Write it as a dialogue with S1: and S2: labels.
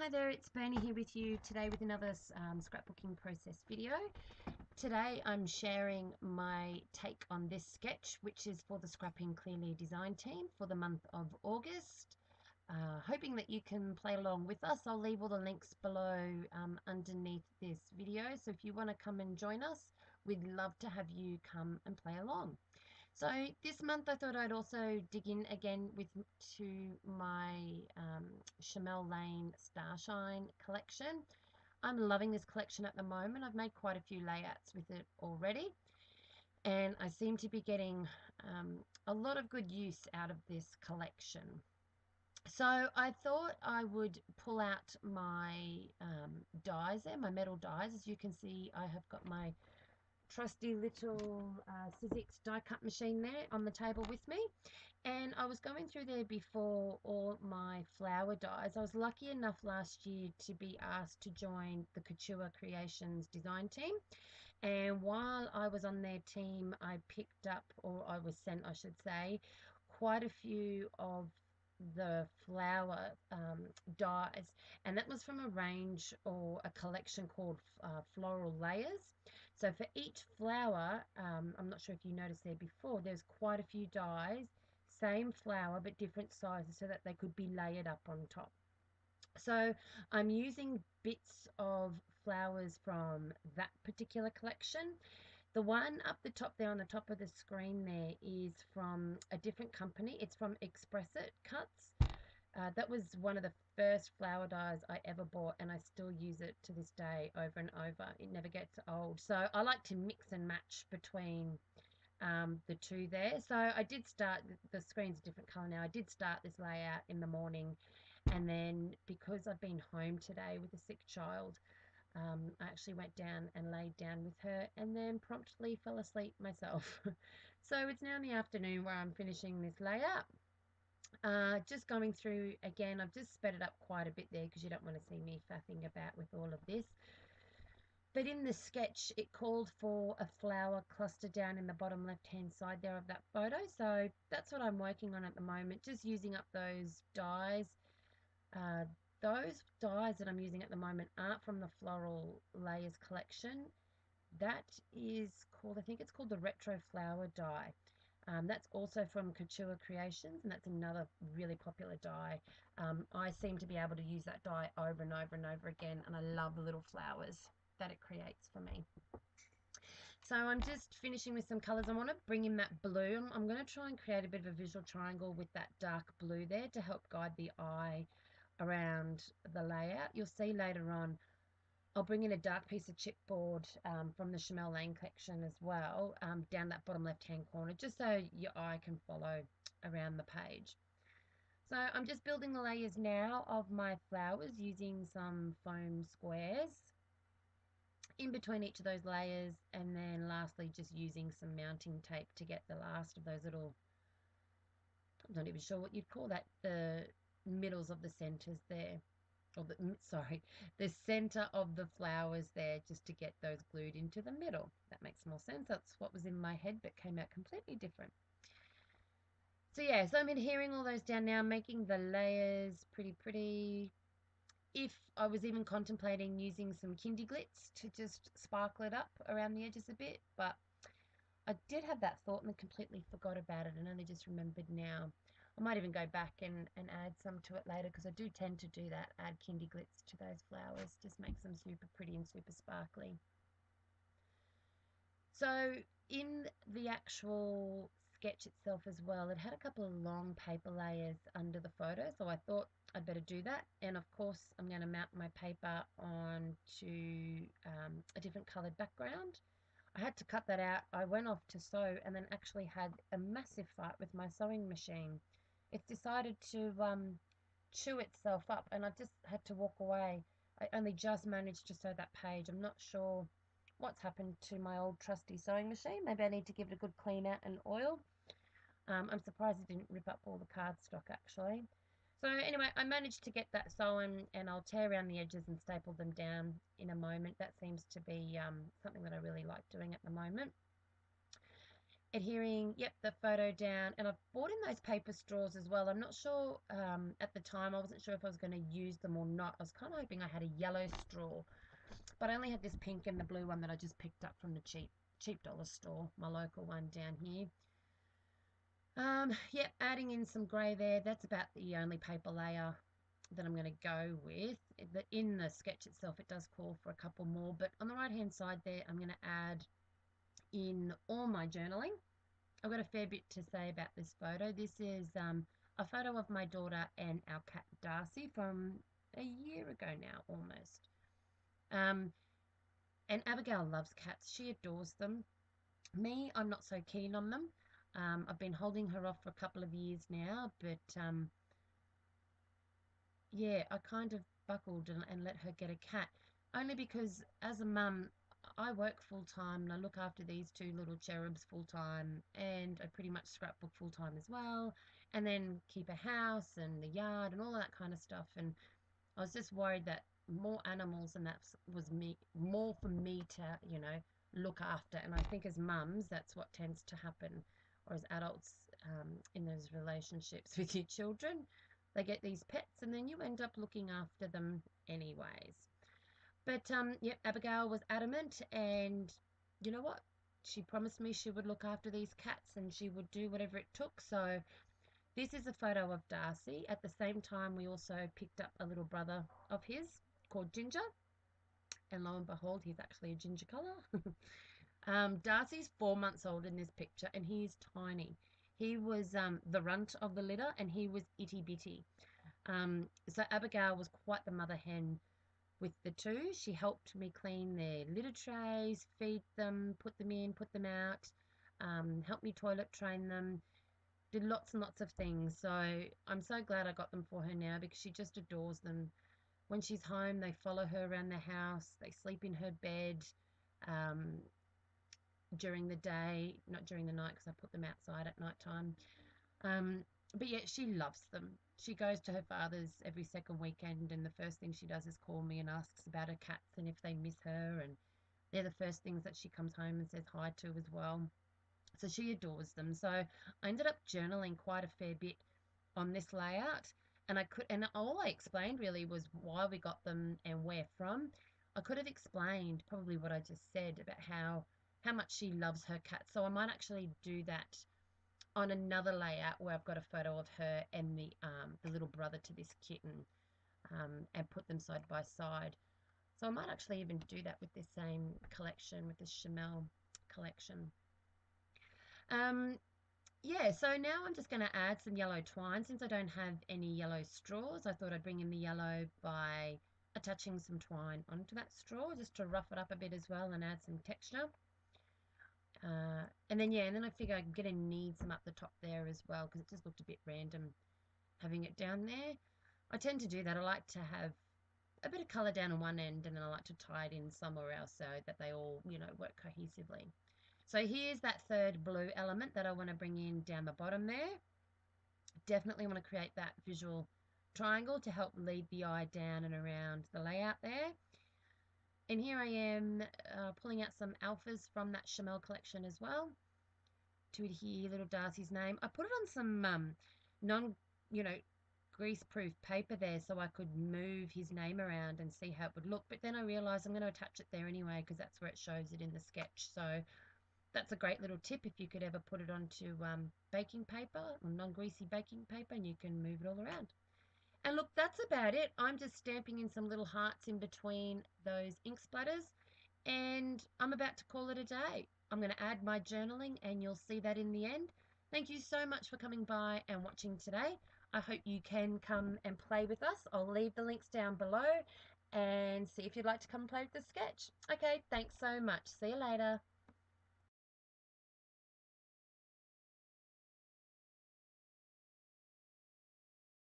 S1: Hi there, it's Bernie here with you today with another scrapbooking process video. Today I'm sharing my take on this sketch, which is for the Scrapping Clearly design team for the month of August. Hoping that you can play along with us. I'll leave all the links below underneath this video, so if you want to come and join us, we'd love to have you come and play along. So this month I thought I'd also dig in again to my Chamel Lane Starshine collection. I'm loving this collection at the moment. I've made quite a few layouts with it already, and I seem to be getting a lot of good use out of this collection. So I thought I would pull out my dies there, my metal dies. As you can see, I have got my trusty little Sizzix die cut machine there on the table with me, and I was going through there before all my flower dies. I was lucky enough last year to be asked to join the Couture Creations design team, and while I was on their team I picked up, or I was sent I should say, quite a few of the flower dies, and that was from a range or a collection called Floral Layers. So for each flower, I'm not sure if you noticed there before, there's quite a few dies, same flower but different sizes, so that they could be layered up on top. So I'm using bits of flowers from that particular collection. The one up the top there on the top of the screen there is from a different company. It's from Express It Cuts. That was one of the first flower dies I ever bought, and I still use it to this day over and over. It never gets old. So I like to mix and match between the two there. So I did start, the screen's a different color now. I did start this layout in the morning, and then because I've been home today with a sick child, I actually went down and laid down with her and then promptly fell asleep myself. So it's now in the afternoon where I'm finishing this layout. Just going through again, I've just sped it up quite a bit there because you don't want to see me faffing about with all of this. But in the sketch, it called for a flower cluster down in the bottom left hand side there of that photo. So that's what I'm working on at the moment, just using up those dies. Those dies that I'm using at the moment aren't from the Floral Layers collection. That is called, I think it's called the Retro Flower die. That's also from Couture Creations, and that's another really popular die. I seem to be able to use that die over and over and over again, and I love the little flowers that it creates for me. So I'm just finishing with some colors. I want to bring in that blue. I'm going to try and create a bit of a visual triangle with that dark blue there to help guide the eye around the layout. You'll see later on I'll bring in a dark piece of chipboard from the Chamel Lane collection as well, down that bottom left hand corner, just so your eye can follow around the page. So I'm just building the layers now of my flowers using some foam squares in between each of those layers, and then lastly just using some mounting tape to get the last of those little, I'm not even sure what you'd call that, the middles of the centers there, or the center of the flowers there, just to get those glued into the middle. That makes more sense. That's what was in my head but came out completely different. So yeah, so I'm adhering all those down now, making the layers pretty. If I was even contemplating using some Kindy Glitz to just sparkle it up around the edges a bit, but I did have that thought and completely forgot about it and only just remembered now. I might even go back and add some to it later, because I do tend to do that, add Kindy Glitz to those flowers, just makes them super pretty and super sparkly. So in the actual sketch itself as well, it had a couple of long paper layers under the photo, so I thought I'd better do that. And of course I'm going to mount my paper onto a different colored background. I had to cut that out. I went off to sew and then actually had a massive fight with my sewing machine. It's decided to chew itself up, and I just had to walk away. I only just managed to sew that page. I'm not sure what's happened to my old trusty sewing machine. Maybe I need to give it a good clean out and oil. I'm surprised it didn't rip up all the cardstock actually. So anyway, I managed to get that sewn, and I'll tear around the edges and staple them down in a moment. That seems to be something that I really like doing at the moment. adhering, yep, the photo down. And I've bought in those paper straws as well. I'm not sure, at the time, I wasn't sure if I was going to use them or not. I was kind of hoping I had a yellow straw, but I only had this pink and the blue one that I just picked up from the cheap dollar store, my local one down here. Yep, adding in some grey there. That's about the only paper layer that I'm going to go with. In the sketch itself, it does call for a couple more, but on the right hand side there, I'm going to add in all my journaling. I've got a fair bit to say about this photo. This is a photo of my daughter and our cat Darcy from a year ago now, almost. Um, and Abigail loves cats. She adores them. Me, I'm not so keen on them. I've been holding her off for a couple of years now, but yeah, I kind of buckled and let her get a cat, only because as a mum, I work full time and I look after these two little cherubs full time, and I pretty much scrapbook full time as well, and then keep a house and the yard and all that kind of stuff. And I was just worried that more animals and that was me more for me to, look after. And I think as mums, that's what tends to happen, or as adults, in those relationships with your children. They get these pets and then you end up looking after them anyways. But yeah, Abigail was adamant, and you know what? She promised me she would look after these cats and she would do whatever it took. So this is a photo of Darcy. At the same time, we also picked up a little brother of his called Ginger, and lo and behold, he's actually a ginger color. Darcy's 4 months old in this picture, and he's tiny. He was the runt of the litter, and he was itty bitty. So Abigail was quite the mother hen with the two. She helped me clean their litter trays, feed them, put them in, put them out, helped me toilet train them, did lots and lots of things. So I'm so glad I got them for her now, because she just adores them. When she's home, they follow her around the house. They sleep in her bed um, during the day, not during the night because I put them outside at night time. But yeah, she loves them. She goes to her father's every second weekend, and the first thing she does is call me and asks about her cats and if they miss her. And they're the first things that she comes home and says hi to as well. So she adores them. So I ended up journaling quite a fair bit on this layout, and all I explained really was why we got them and where from. I could have explained probably what I just said about how much she loves her cat. So I might actually do that on another layout where I've got a photo of her and the little brother to this kitten, and put them side by side. So I might actually even do that with this same collection, with this Chamel collection. Um, Yeah, so now I'm just going to add some yellow twine. Since I don't have any yellow straws, I thought I'd bring in the yellow by attaching some twine onto that straw just to rough it up a bit as well and add some texture. And then, yeah, and then I figure I'm going to need some up the top there as well, because it just looked a bit random having it down there. I tend to do that. I like to have a bit of colour down on one end, and then I like to tie it in somewhere else so that they all, work cohesively. So here's that third blue element that I want to bring in down the bottom there. Definitely want to create that visual triangle to help lead the eye down and around the layout there. And here I am pulling out some alphas from that Chamel collection as well to adhere little Darcy's name. I put it on some non, you know, grease-proof paper there so I could move his name around and see how it would look. But then I realised I'm going to attach it there anyway because that's where it shows it in the sketch. So that's a great little tip if you could ever put it onto baking paper or non-greasy baking paper, and you can move it all around. And look, that's about it. I'm just stamping in some little hearts in between those ink splatters, and I'm about to call it a day. I'm going to add my journaling, and you'll see that in the end. Thank you so much for coming by and watching today. I hope you can come and play with us. I'll leave the links down below and see if you'd like to come play with the sketch. Okay, thanks so much. See you later.